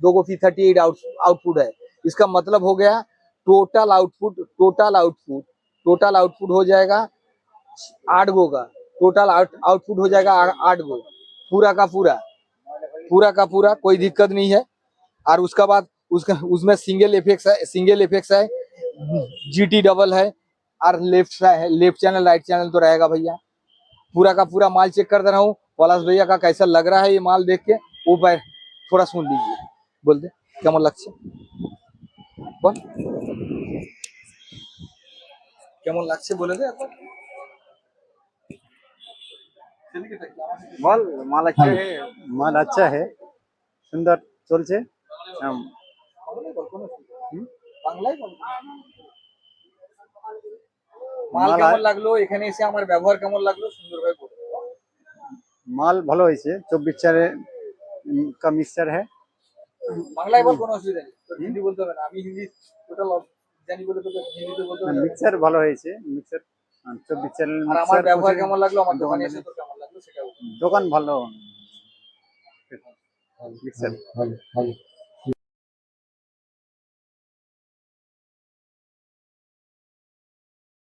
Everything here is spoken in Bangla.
2 को P38 आउटपुट है। इसका मतलब हो गया टोटल आउटपुट हो जाएगा 8 गो का, टोटल आउटपुट हो जाएगा 8 गो, पूरा का पूरा कोई दिक्कत नहीं है। और उसका बाद उसमें सिंगल इफेक्ट्स है, GT डबल है, और लेफ्ट चैनल राइट चैनल तो रहेगा भैया। पूरा का पूरा माल चेक कर दे रहा हूँ, पलाश भैया का कैसा लग रहा है ये माल देख के ऊपर थोड़ा सुन लीजिए, बोलते केमन লাগছে বল, কেমন লাগছে বলে দে একবার বল। মাল अच्छा है, মাল अच्छा है, সুন্দর চলছে। বাংলায় বল। মাল মাল কেমন লাগলো, এখানে এসে আমার ব্যবহার কেমন লাগলো, সুন্দরভাবে বল। মাল ভালো হয়েছে, 24 का मिक्सचर है। বাংলায় বল, কোনো অসুবিধা নেই, তোর হিন্দি বলতে হবে না, আমি হিন্দি টোটাল জানি বলে তোকে হিন্দিতে বলতে হবে না। মিক্সচার ভালো হয়েছে, মিক্সচার 24 চ্যানেল আর আমার মিক্সচার। ব্যবহার কেমন লাগলো, আমার দোকানে এসে তোর কেমন লাগলো সেটা বল। দোকান ভালো, মিক্সচার ভালো।